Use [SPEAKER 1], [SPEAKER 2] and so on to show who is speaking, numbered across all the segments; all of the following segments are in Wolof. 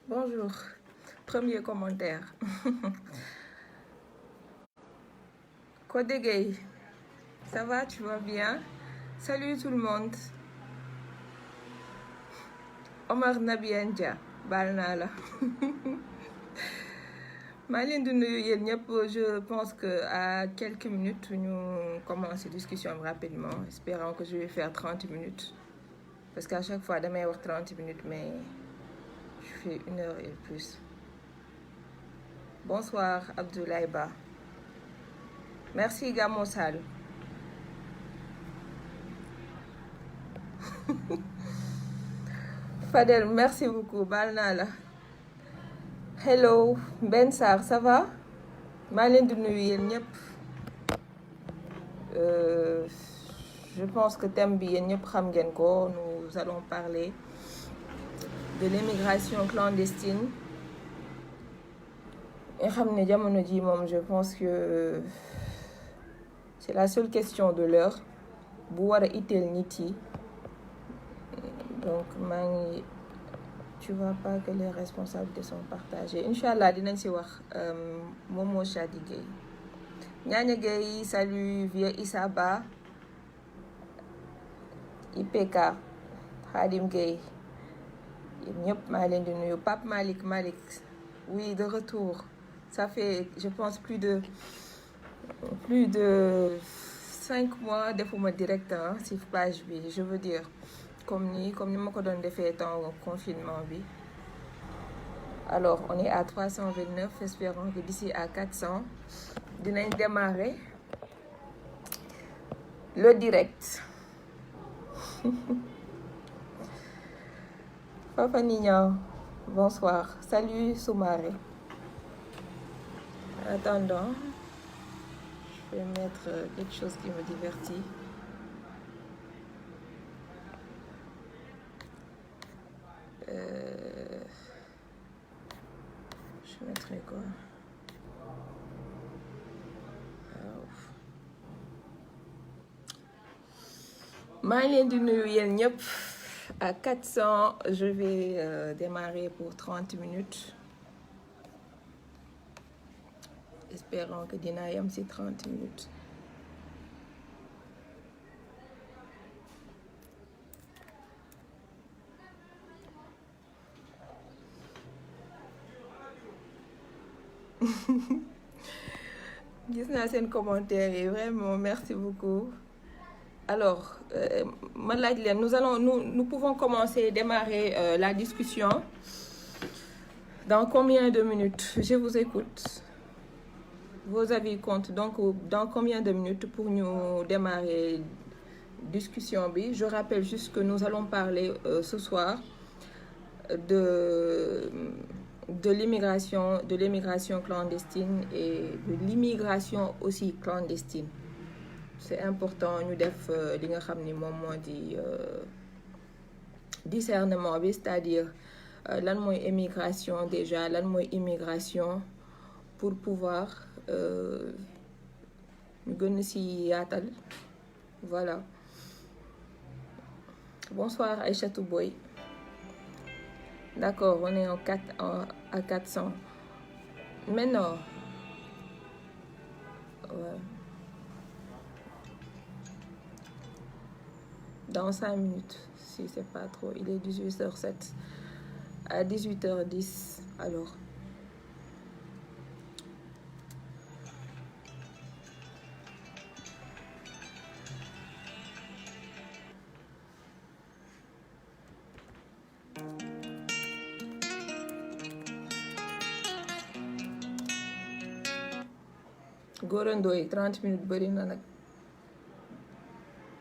[SPEAKER 1] Bonjour. Premier commentaire. Codé Gay, ça va, tu vas bien? Salut tout le monde. Omar Nabiendia, baal naa la. maa leen di nuyu yéen ñëpp. Je pense que à quelques minutes ñu commencer discussion rapidement, espérant que je vais faire 30 minutes parce qu'à chaque fois damay wax 30 minutes mais je fais 1 heure et plus. Bonsoir Abdoulaye Ba. Merci Gamo Sall. Fadel, merci beaucoup, baal naa la. Hello Ben Sarr, ça va? maa leen di nuyu yéen ñëpp. Je pense que thème bi yéen ñëpp xam ngeen ko. Nous allons parler de l'immigration clandestine. nga xam ne jamono ji moom je pense que c'est la seule question de l'heure bu war a itteel nit yi. Donc maa ngi tu vois pas que les responsabilités sont partagées. Inch'Allah dinañ ci wax. Momo Chadi Gueye, Ñaña Gueye, salut Vieux Issa Ba, IPK, Khadim Gueye, yéen ñëpp maa leen di nuyu. Pape Malick, oui, de retour. Ça fait je pense plus de 5 mois defuma direct ci page bi, je veux dire comme ni ma ko doon defee temps confinement bi. Alors on est à 329, espérons que d'ici à 400 dinañ démarrer le direct. Papa Nignan, bonsoir. Salut Soumaré. En attendant, je vais mettre quelque chose qui me divertit. Je mettrai quoi? maa ngi leen di nuyu yéen ñëpp. À 400, je vais démarrer pour 30 minutes. Espérons que dina yam ci 30 minutes. gis naa seen commentaire yi, vraiment merci beaucoup. Alors ma laaj leen, nous pouvons commencer, démarrer la discussion dans combien de minutes? Je vous écoute. Vos avis comptent. Donc dans combien de minutes pour nous démarrer discussion bi? Je rappelle juste que nous allons parler ce soir de l'immigration clandestine et de l'immigration aussi clandestine. C'est important ñu def li nga xam ni moom moo di discernement bi, c'est-à-dire lan mooy immigration déjà, lan mooy immigration, pour pouvoir ñu gën ci yaatal. Voilà. Bonsoir Aïchatou Boy. D'accord, on est à 400. Maintenant, ouais. Dans 5 minutes, si c'est pas trop. Il est 18h07. À 18h10, alors. Gorondoy, 30 minutes, bëri na nag.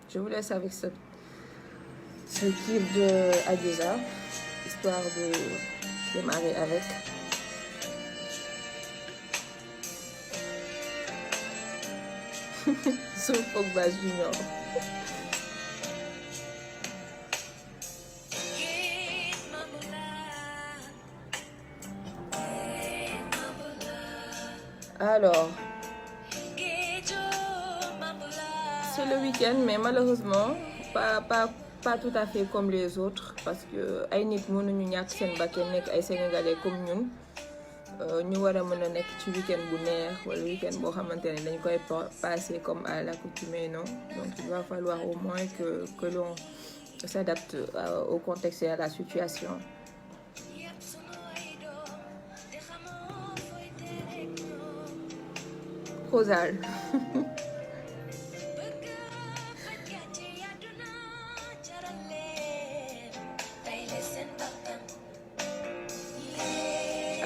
[SPEAKER 1] Je vous laisse avec ça. ce kiff de Adiouza, histoire de démarrer avec. Soul Pogba Junior. Alors, c'est le week-end, mais malheureusement, pas tout à fait comme les autres, parce que ay nit mënuñu ñàkk seen bakkan nekk ay sénégalais comme ñun ñu war a mën a nekk ci week-end bu neex wala week-end boo xamante ne dañ koy passer comme à l'accoutumée, non? Donc il va falloir au moins que l'on s'adapte au contexte et à la situation. Rosal.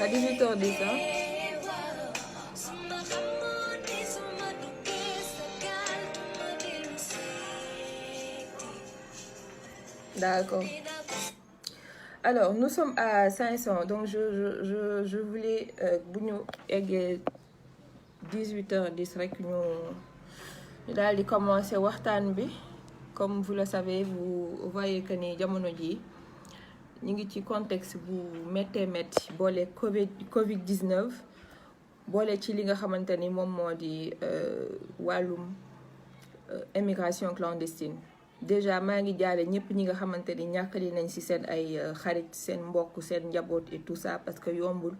[SPEAKER 1] À 18h10, hein? D'accord. Alors, nous sommes à 500, donc je voulais bu ñu eggee 18h10 rek ñu daal di commencer waxtaan bi. Comme vous le savez, vous voyez que ni jamono ji ñu ngi ci contexte bu méttee métti boole Covid-19 boole ci li nga xamante ni moom moo di wàllum émigration clandestine. Déjà maa ngi jaale ñëpp ñi nga xamante ni ñàkkali nañ ci seen ay xarit seen mbokk seen njaboot et tout ça parce que yombul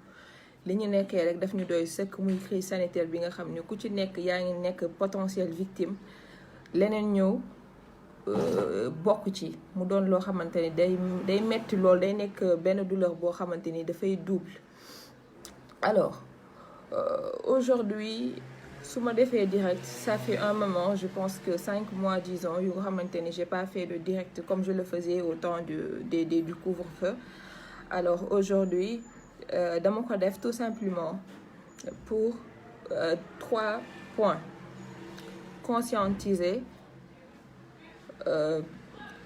[SPEAKER 1] li ñu nekkee rek daf ñu doy sëkk muy crise sanitaire bi nga xam ne ku ci nekk yaa ngi nekk potentiel victime leneen ñëw bokk ci mu doon loo xamante ni day metti lool day nekk benn douleur boo xamante ni dafay double. Alors aujourd'hui su ma defee direct ça fait un moment, je pense que 5 mois disons yu nga xamante ni j'ai pas fait de direct comme je le faisais au temps du couvre-feu. Alors aujourd'hui dama ko def tout simplement pour 3 points: conscientiser,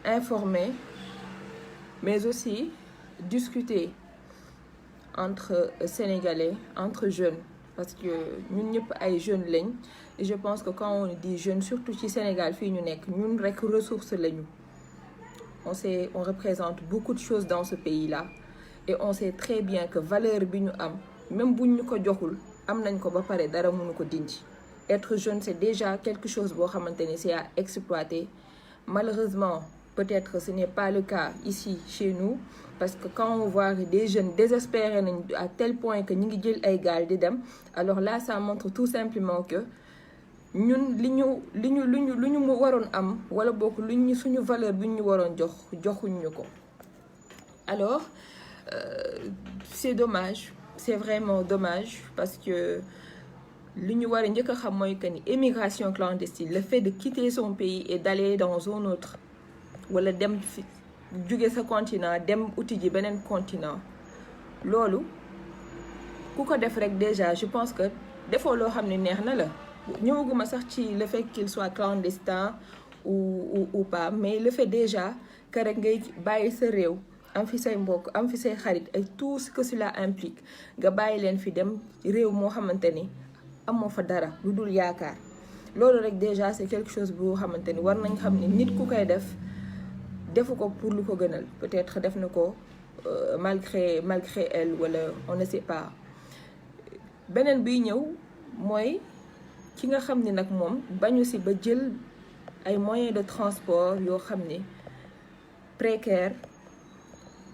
[SPEAKER 1] informer, mais aussi discuter entre Sénégalais, entre jeunes, parce que ñun ñëpp ay jeunes lañ et je pense que quand on dit jeunes surtout ci Sénégal fii ñu nekk ñun rek ressource lañu. On représente beaucoup de choses dans ce pays-là et on sait très bien que valeur bi ñu am même buñ ñu ko joxul am nañ ko ba pare dara mënu ko dindi. Être jeune c'est déjà quelque chose boo xamante ni c'est à exploiter. Malheureusement, peut-être ce n'est pas le cas ici chez nous parce que quand on voit des jeunes désespérés à tel point que ñu ngi jël ay gaal di dem, alors là ça montre tout simplement que ñun li ñu mu waroon am wala bokk suñu valeur bi ñu waroon joxuñ ñu ko. Alors c'est dommage, c'est vraiment dommage parce que li ñu war a njëkk a xam mooy que ni émigration clandestine, le fait de quitter son pays et d'aller dans un autre wala dem fi jóge sa continent dem uti ji beneen continent, loolu ku ko def rek déjà je pense que defoo loo xam ne neex na la. ñëwaguma sax ci le fait qu'il soit clandestin ou pas, mais le fait déjà que rek ngay bàyyi sa réew am fi say mbokk am fi say xarit et tout ce que cela implique nga bàyyi leen fi dem réew moo xamante ni amoo fa dara lu dul yaakaar. Loolu rek déjà c'est quelque chose boo xamante ni war nañ xam ne nit ku koy def defu ko pour lu ko gënal, peut-être def na ko malgré elle wala on ne sait pas. Beneen biy ñëw mooy ki nga xam ni nag moom bañu si ba jël ay moyens de transport yoo xam ni précaire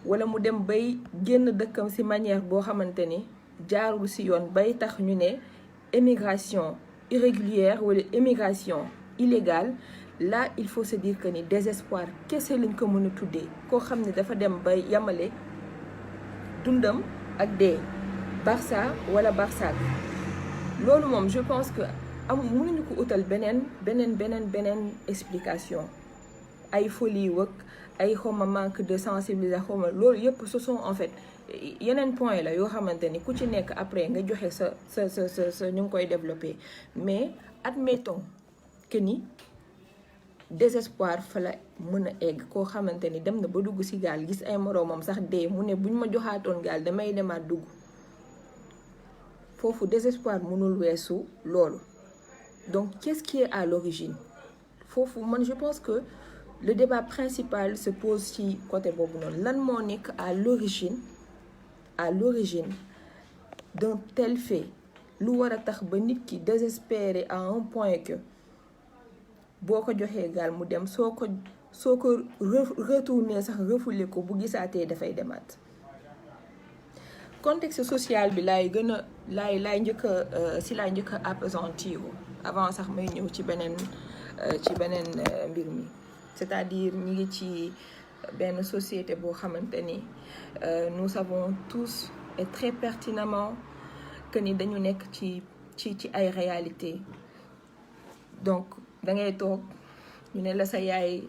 [SPEAKER 1] wala mu dem bay génn dëkkam si manière boo xamante ni jaarul si yoon bay tax ñu ne émigration irrégulière wala émigration illégale. Là il faut se dire que ni désespoir kese lañ ko mën a tuddee koo xam ne dafa dem bay yamale dundam ak dee, Barça wala Barsaak. Loolu moom je pense que mënuñu ko utal beneen explication. Ay folie wëkk ay xawma manque de sensibilisation xawma loolu yëpp ce sont en fait yeneen point la yoo xamante ni ku ci nekk après nga joxe sa ñu ngi koy développer. Mais admettons que ni désespoir fa la mën a egg. Koo xamante ni dem na ba dugg ci gaal gis ay moroomam sax dee mu ne buñ ma joxaatoon gaal damay demaat dugg. Foofu désespoir mënul weesu loolu. Donc qu'est-ce qui est à l'origine? Foofu man je pense que le débat principal se pose ci côté boobu noonu. Lan moo nekk à l'origine d'un tel fait lu war a tax ba nit ki désespéré à un point que boo ko joxee gaal mu dem soo ko retourné sax refoulé ko bu gisaatee dafay demaat. Contexte social bi laay njëkk a appesantir avant sax may ñëw ci beneen mbir mi. C'est-à-dire ñi ngi ci benn société boo xamante ni nous savons tous et très pertinemment que ni dañu nekk ci ay réalité. Donc da ngay toog ñu ne la sa yaay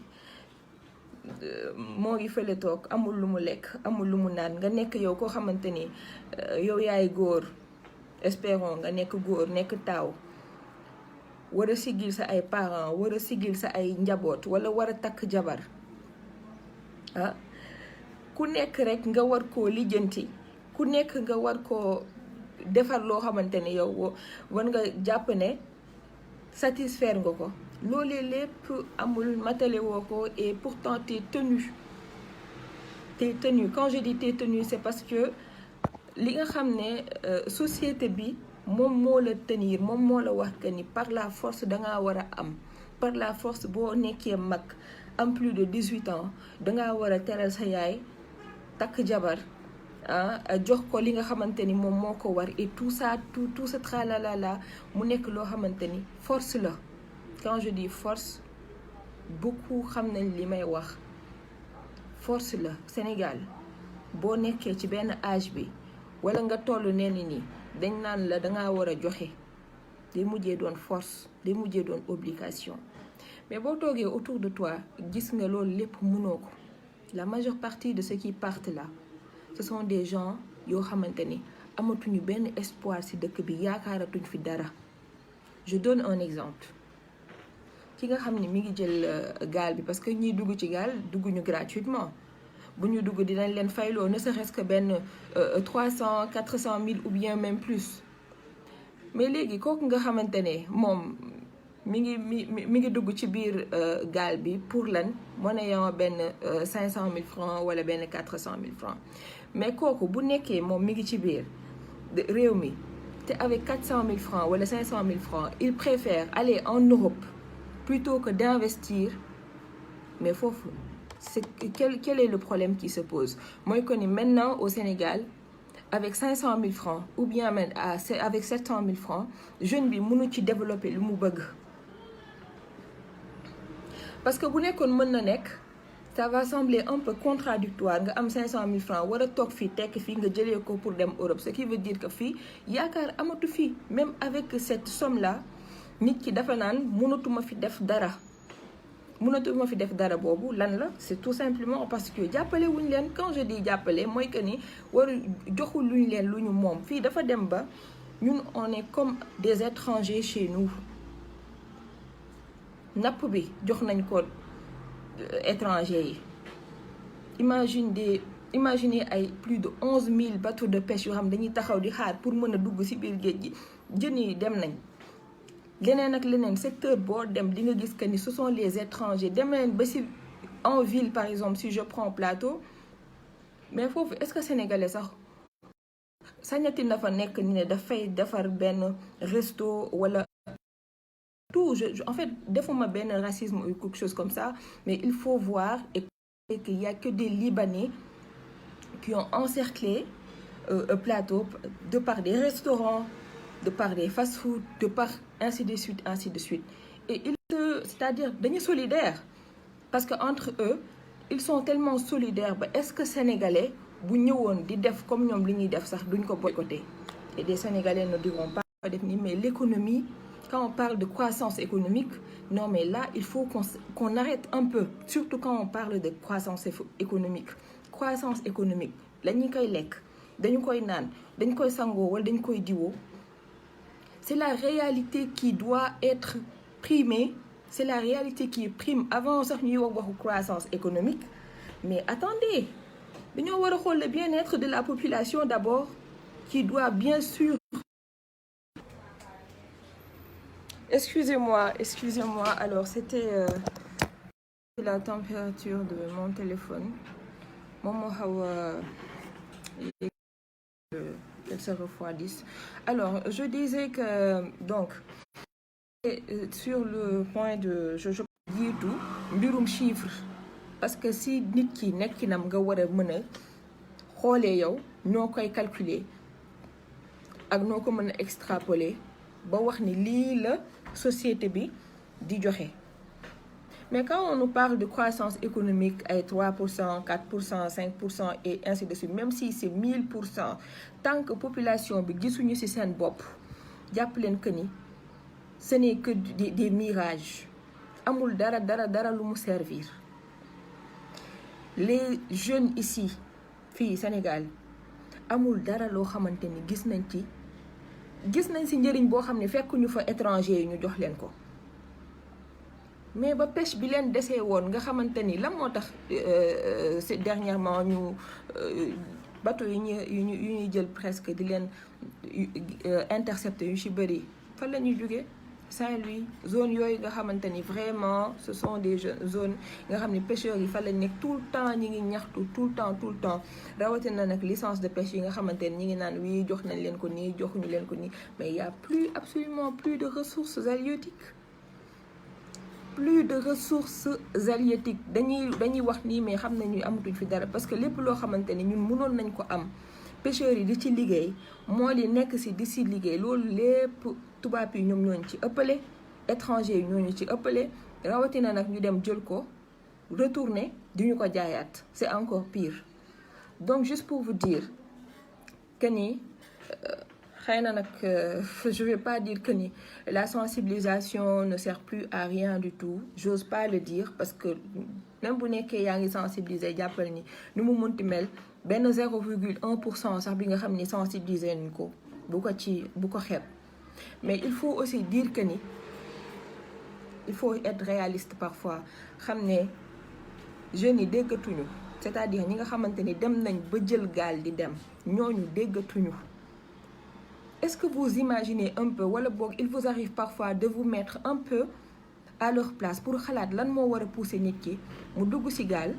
[SPEAKER 1] moo ngi fële toog amul lu mu lekk amul lu mu naan nga nekk yow koo xamante ni yow yaay góor, espérons nga nekk góor nekk taaw, war a sigil sa ay parents, war a sigil sa ay njaboot wala war a takk jabar ku nekk rek nga war koo lijjanti, ku nekk nga war koo defar loo xamante ne yow war nga jàpp ne satisfaire nga ko. Loolee lépp amul matale woo ko et pourtant t'es tenu. Quand je dis t'es tenu, c'est parce que li nga xam ne société bi moom moo la tenir, moom moo la wax que ni par la force dangaa war a am, par la force boo nekkee mag am plus de 18 ans dangaa war a teral sa yaay, takk jabar jox ko li nga xamante ni moom moo ko war et tout ça tout ce tralala mu nekk loo xamante ni force la. Quand je dis force, beaucoup xam nañ li may wax force la. Sénégal boo nekkee ci benn âge bi wala nga toll nee ni dañ naan la dangaa war a joxe, day mujjee doon force, day mujjee doon obligation. Mais boo toogee autour de toi gis nga loolu lépp mënoo ko. La majeure partie de ceux qui partent là, ce sont des gens yoo xamante ni amatuñu benn espoir ci dëkk bi, yaakaaratuñ fi dara. Je donne un exemple. Ki nga xam ne mi ngi jël gaal bi parce que ñiy dugg ci gaal dugguñu gratuitement. Bu ñu dugg dinañ leen fayloo ne serait-ce que benn 300 400 000 ou bien même plus. Mais léegi kooku nga xamante ne moom mi ngi dugg ci biir gaal bi pour lan monnayant benn 500 000 francs wala benn 400 000 francs. Mais kooku bu nekkee moom mi ngi ci biir réew mi te avec 400 000 francs wala 500 000 francs il préfère aller en Europe plutôt que d'investir. Mais foofu quel est le problème qui se pose? Moi, je connais maintenant au Sénégal, avec 500 000 francs ou bien avec 700 000 francs, jeune bi mënu ci développer lu mu bëgg. Parce que bu nekkoon mën na nekk, ça va sembler un peu contradictoire nga am 500 000 francs war a toog fii tekk fii nga jëlee ko pour dem Europe, ce qui veut dire que fii yaakaar amatu fii. Même avec cette somme là nit ki dafa naan mënatuma fi def dara. Mënatuma fi def dara boobu lan la, c'est tout simplement parce que jàppale wuñ leen. Quand je dis jàppale mooy que ni waru joxul luñ leen lu ñu moom. Fii dafa dem ba ñun on est comme des étrangers chez nous. Napp bi jox nañ ko étrangers yi. Imaginez ay plus de 11 000 bateaux de pêche yoo xam dañuy taxaw di xaar pour mën a dugg ci biir géej gi. Jën yi dem nañ. Leneen ak leneen secteur boo dem di nga gis que ni ce sont les étrangers. Dem leen ba ci en ville par exemple si je prends Plateau, mais foofu est-ce que sénégalais sax sañati na fa nekk ni ne dafay defar benn resto wala tout. En fait defuma benn racisme ou quelque chose comme ça, mais il faut voir et qu'il y a que des Libanais qui ont encerclé Plateau de par des restaurants, de par des fast-food, de par ainsi de suite. Et c'est-à-dire dañu solidaires parce que entre eux ils sont tellement solidaires ba est-ce que sénégalais bu ñëwoon di def comme ñoom li ñuy def sax duñ ko boycotter. Et des sénégalais ne diront pas def ni mais l'économie, quand on parle de croissance économique, non mais là il faut qu'on arrête un peu, surtout quand on parle de croissance économique. Croissance économique la ñu koy lekk, dañu koy naan, dañ koy sangoo wala dañ koy diwoo. C'est la réalité qui doit être primée c'est la réalité qui prime avant sax ñuy wax waxu croissance économique. Mais attendez, dañoo war a xool le bien-être de la population d'abord, qui doit bien sûr... Excusez-moi. Alors, c'était la température de mon téléphone. Moom moo xaw a qu'elle se refroidisse. Alors, je disais que, donc, sur le point de... je dis tout, mbirum chiffre. Parce que si nit ki nekkinam nga war a mën a xoolee yow noo koy calculer ak noo ko mën a extrapoler ba wax ni lii la société bi di joxe. Mais quand on nous parle de croissance économique ay 3%, 4%, 5% et ainsi de suite, même si c'est 1000%, tant que population bi gisuñu ci seen bopp jàpp leen que ni ce n'est que des mirages. Amul dara lu mu servir. Les jeunes ici fii Sénégal amul dara loo xamante ni gis nañ ci njëriñ boo xam ne fekk ñu fa étranger yi ñu jox leen ko. Mais ba pêche bi leen desee woon nga xamante ni lan moo tax c'est dernièrement ñu bateau yu ñuy jël presque di leen intercepter yu ci bëri fan la ñuy jógee. Saint-Louis zone yooyu nga xamante ni vraiment ce sont des zones nga xam ni pêcheurs yi fa la nekk tout le temps ñi ngi ñaxtu tout le temps rawatina nag licence de pêche yi nga xamante ni ñi ngi naan wii jox nañ leen ko nii joxuñu leen ko nii, mais il y a absolument plus de ressources halieutiques. dañuy wax nii mais xam nañu amatuñ fi dara parce que lépp loo xamante ni ñun mënoon nañ ko am pêcheurs yi di ci liggéey moo li nekk ci di ci liggéey loolu lépp tubaab yi ñoom ñooñu ci ëppale, étranger yi ñooñu ci ëppale, rawatina nag ñu dem jël ko retourner di ñu ko jaayaat, c'est encore pire. Donc juste pour vous dire que ni xëy na nag je vais pas dire que ni la sensibilisation ne sert plus à rien du tout, j'ose pas le dire parce que même bu nekkee yaa ngi sensibiliser jàppal ni nu mu munti mel benn 0,1% sax bi nga xam ni sensibiliser nañ ko bu ko xeeb. Mais il faut aussi dire que ni il faut être réaliste parfois xam ne jeunes yi déggatuñu, c'est-à-dire ñi nga xamante ni dem nañ ba jël gaal di dem ñooñu déggatuñu. Est-ce que vous imaginez un peu wala boog il vous arrive parfois de vous mettre un peu à leur place pour xalaat lan moo war a pousser nit ki mu dugg ci gaal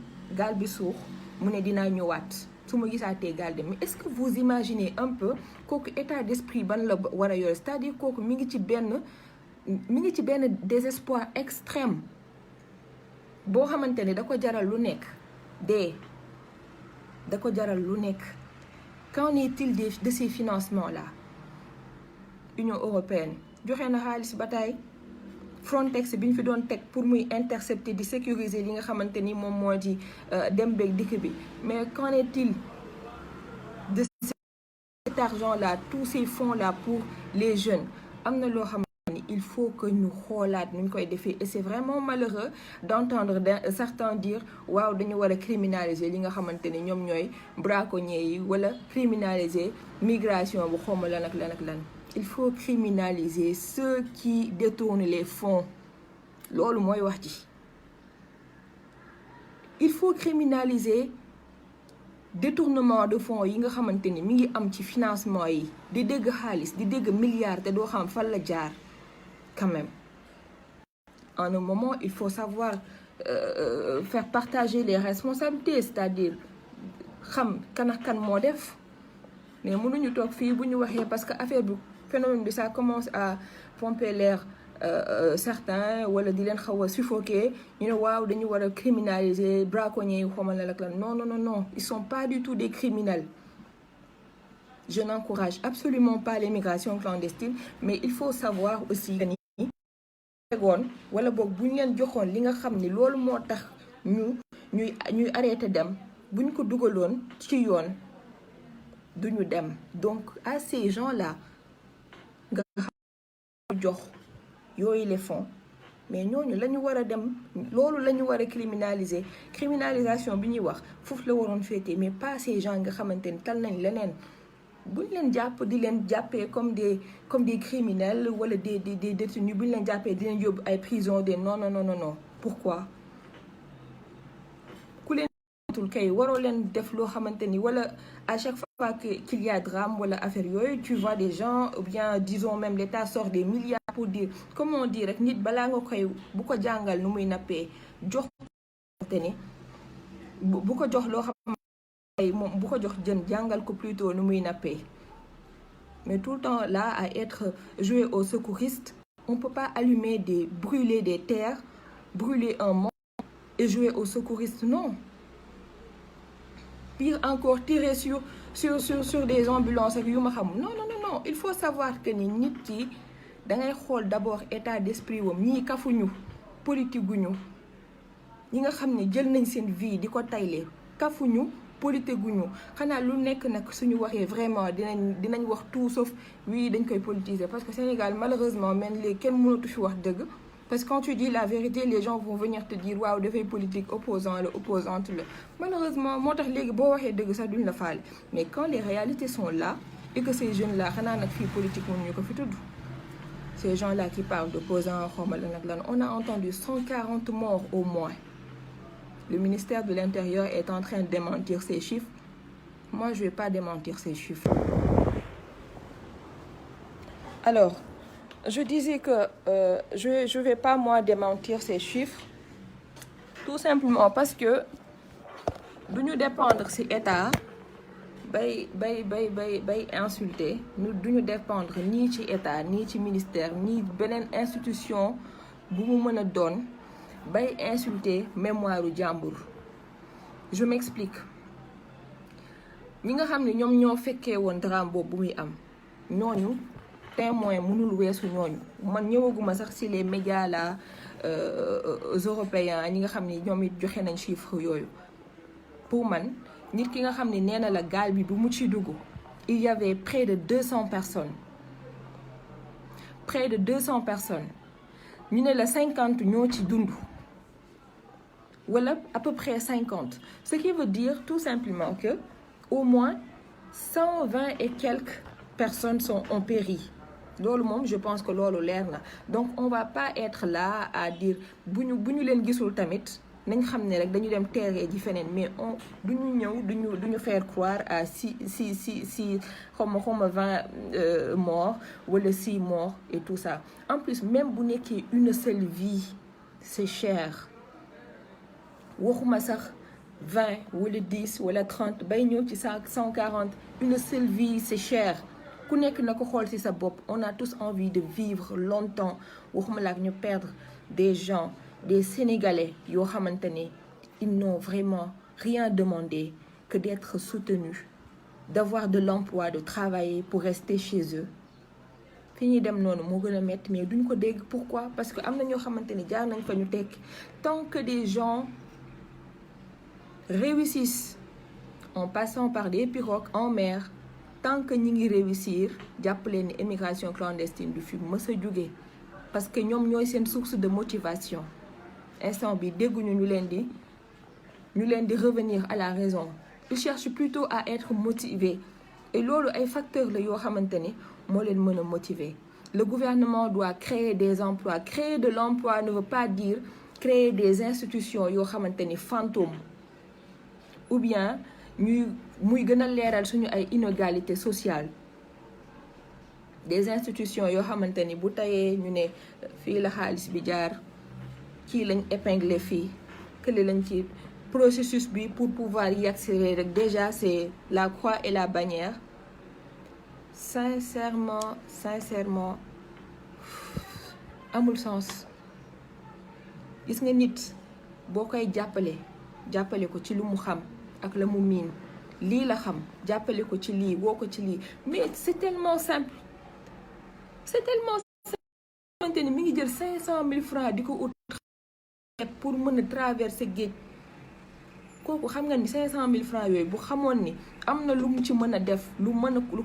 [SPEAKER 1] bi suux mu ne dinaa ñëwaat su ma gisaatee gaal de. Mais est-ce que vous imaginez un peu kooku état d'esprit ban la war a yore, c'est-à-dire kooku mi ngi ci benn désespoir extrême boo xamante ne da ko jaral lu nekk da ko jaral lu nekk. Qu'en est-il de ces financements-là? Union européenne joxe na xaalis ba tey Frontex bi ñu fi doon teg pour muy intercepter di sécuriser li nga xamante ni moom moo di dem beeg dikk bi, mais qu'en est-il de cet argent-là, tous ces fonds-là pour les jeunes? Am na loo xamante ni il faut que ñu xoolaat nu ñu koy defee, et c'est vraiment malheureux d'entendre certains dire waaw dañu war a criminaliser li nga xamante ni ñoom ñooy braconniers yi wala criminaliser migration bu xawma lan ak lan. Il faut criminaliser ceux qui détournent les fonds. Loolu mooy wax ji. Il faut criminaliser détournement de fonds yi nga xamante ni mi ngi am ci financement yi di dégg xaalis di dégg milliards te doo xam fan la jaar quand même. En un moment, il faut savoir faire partager les responsabilités, c'est-à-dire xam kan ak kan moo def, mais mënuñu toog fii bu ñu waxee parce que affaire bi phénomène bi ça commence à pomper l'air certains wala di leen xaw a suffoquer ñu ne waaw dañu war a criminaliser braconniers yi xamal la ak lan. Non, ils sont pas du tout des criminels. Je n'encourage absolument pas l'immigration clandestine, mais il faut savoir aussi que ni tegoon wala boog bu ñu leen joxoon li nga xam ni loolu moo tax ñuy arrêté dem bu ñu ko dugaloon ci yoon duñu dem. Donc à ces gens-là nga xam jox yooyu les fonds, mais ñooñu la ñu war a dem loolu la ñu war a criminalisation bi ñuy wax foofu la waroon féetee, mais pas ces gens nga xamante ni tal nañ leneen buñ leen jàpp di leen jàppee comme des criminels wala des détenus buñ leen jàppee di leen yóbbu ay prison des non. Pourquoi ku leen tul kay waroo leen def loo xamante ni wala à chaque fois qu'il y a drame wala affaire yooyu tu vois des gens ou bien disons même l'État sort des milliards pour dire comment dire rek nit balaa nga koy bu ko jàngal nu muy nappee jox te ni bu ko jox loo xam moom bu ko jox jën jàngal ko plutôt nu muy nappee mais tout le temps là à être joué aux secouristes on peut pas brûler des terres brûler un monde et jouer aux secouristes non. Pire encore tirer sur des ambulances ak yu ma xam non il faut savoir que ni nit ki dangay xool d'abord état d'esprit wam ñii kafuñu politique guñu ñi nga xam ne jël nañ seen vie di ko tayle kafuñu politique guñu xanaa lu nekk nag suñu waxee vraiment dinañ wax tout sauf oui dañ koy politiser parce que Sénégal malheureusement même léegi kenn mënatu fi wax dëgg parce que quand tu dis la vérité les gens vont venir te dire waaw dafay politique opposant la opposante la malheureusement moo tax léegi boo waxee dëgg sax duñ la faale mais quand les réalités sont là et que ces jeunes là xanaa nag fii politique moom ñu ko fi tudd ces gens là qui parlent d'opposants xawma lan ak lan on a entendu 140 morts au moins. Le ministère de l'Intérieur est en train de démentir ces chiffres. Moi, je ne vais pas démentir ces chiffres. Alors, je disais que je ne vais pas, moi, démentir ces chiffres. Tout simplement parce que nous nous dépendre si l'État bay insulter. Nous nous dépendre ni ci État, ni ci ministère, ni benen institution bu mu mëna doon. Bay insulter mémoire u jàmbur je m'explique ñi nga xam ne ñoom ñoo fekkee woon drame boobu bu muy am ñooñu témoin mënul weesu ñooñu man ñëwaguma sax ci les médias là européens ñi nga xam ne ñoom it joxe nañ chiffre yooyu pour man nit ki nga xam ne nee na la gaal bi bu mu ci dugg il y avait près de 200 personnes ñu ne la 50 ñoo ci dund wala à peu près 50 ce qui veut dire tout simplement que au moins 120 et quelques personnes ont péri loolu moom je pense que loolu leer na donc on va pas être là à dire bu ñu leen gisul tamit nañ xam ne rek dañu dem teeree ji feneen mais duñu faire croire à si xawma 20 morts wala 6 morts et tout ça en plus même bu nekkee une seule vie c'est cher waxuma sax 20 wala 10 wala 30 bay ñëw ci 140 une seule vie c'est cher ku nekk na ko xool ci sa bopp on a tous envie de vivre longtemps waxuma la ak ñu perdre des gens des Sénégalais yoo xamante ne ils n'ont vraiment rien demandé que d'être soutenus d'avoir de l'emploi de travailler pour rester chez eux fi ñuy dem noonu moo gën a métti mais duñ ko dégg pourquoi parce que am na ñoo xamante ne jaar nañ fa ñu tekki tant que des gens réussissent en passant par des pirogues en mer tant que ñi ngi réussir jàpp leen ni émigration clandestine du fi mës a jóge parce que ñoom ñooy seen source de motivation instant bi dégguñu ñu leen di revenir à la raison ils cherchent plutôt à être motivés et loolu ay facteurs la yoo xamante ni moo leen mën a motiver le gouvernement doit créer des emplois créer de l'emploi ne veut pas dire créer des institutions yoo xamante ni fantômes ou bien muy gën a leeral suñu ay inégalités sociales des institutions yoo xamante ni bu tayee ñu ne fii la xaalis bi jaar kii lañ épinglé fii kële lañ ci processus bi pour pouvoir y accéder rek déjà c'est la croix et la bannière sincèrement amul sens gis nga nit boo koy jàppale ko ci lu mu xam ak la mu miin lii la xam jàppale ko ci lii woo ko ci lii mais c'est tellement simple xamante ni mi ngi jël 500 000 francs di ko ut pour mën a traverser géej kooku xam nga ni 500 000 francs yooyu bu xamoon ni am na lu mu ci mën a def lu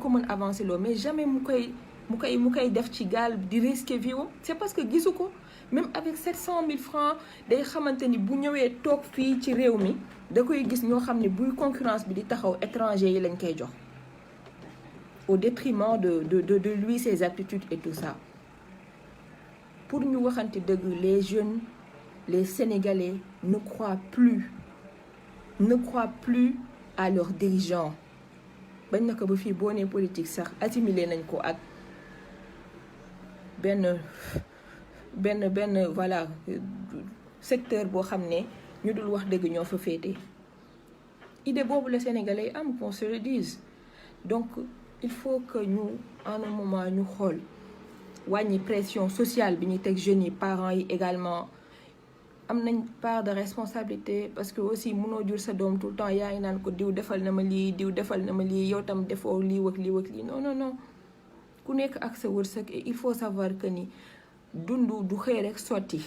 [SPEAKER 1] ko mën avancer loo mais jamais mu koy def ci gaal di risquer vie c'est parce que gisu ko même avec 700 000 francs day xamante ni bu ñëwee toog fii ci réew mi da koy gis ñoo xam ne buy concurrence bi di taxaw étranger yi lañ koy jox au détriment de lui, ses aptitudes et tout ça. Pour ñu waxante dëgg, les jeunes, les Sénégalais ne croient plus à leurs dirigeants. bañ na ko ba fii boo nee politique sax assimilé nañ ko ak benn voilà secteur boo xam ne ñu dul wax dëgg ñoo fa féete. idée boobu la Sénégalais am qu'on se le dise. Donc il faut que ñu en un moment ñu xool wàññi pression sociale bi ñuy teg jeunes yi, parents yi également am nañ part de responsabilité, parce que aussi mënoo jur sa doom tout le temps yaa ngi naan ko diw defal na ma lii diw defal na ma lii, yow tam defoo lii wak lii non ku nekk ak sa wërsëg. Et il faut savoir que ni dund du xëy rek sotti,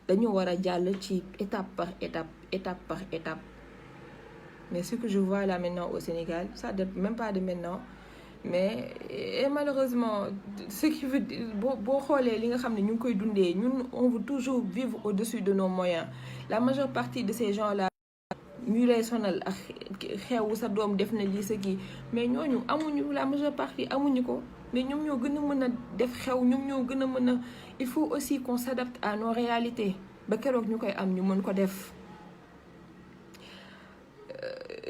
[SPEAKER 1] dañu war a jàll ci étape par étape. Mais ce que je vois là maintenant au Sénégal, ça date même pas de maintenant, mais et malheureusement ce qui veut dire boo xoolee li nga xam ne ñu ngi koy dundee, ñun on veut toujours vivre au-dessus de nos moyens. La majeure partie de ces gens-là ñu lay sonal ak xewu sa doom def na lii sa kii, mais ñooñu amuñu, la majeure partie amuñu ko, mais ñoom ñoo gën a mën a def xew, ñoom ñoo gën a mën a. Il faut aussi qu'on s'adapte à nos réalités ba keroog ñu koy am ñu mën ko def.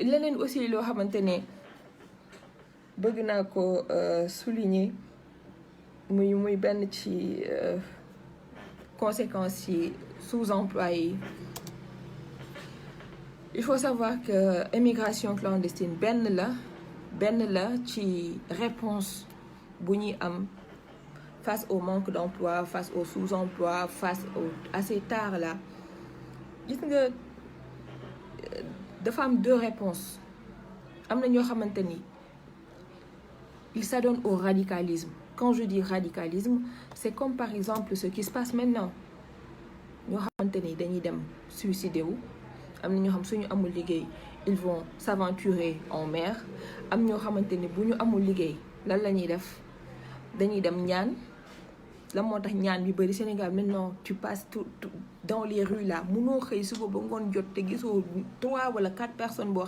[SPEAKER 1] Leneen aussi loo xamante ne bëgg naa ko souligner muy benn ci conséquences yi sous-emploi yi. Il faut savoir que immigration clandestine benn la ci réponse bu ñuy am face au manque d'emploi, face au sous-emploi, face à ces tares là. Gis nga dafa am deux réponses. Am na ñoo xamante ni ils s'adonnent au radicalisme. Quand je dis radicalisme, c'est comme par exemple ce qui se passe maintenant. ñoo xamante ni dañuy dem suicider wu. Am na ñoo xam suñu amul liggéey, ils vont s'aventurer en mer. Am ñoo xamante ni bu ñu amul liggéey lan la ñuy def, dañuy dem ñaan. La moo tax ñaan bi bari Sénégal maintenant, tu passes tout dans les rues là, mënoo xëy suba ba ngoon jot te gisoo 3 wala 4 personnes boo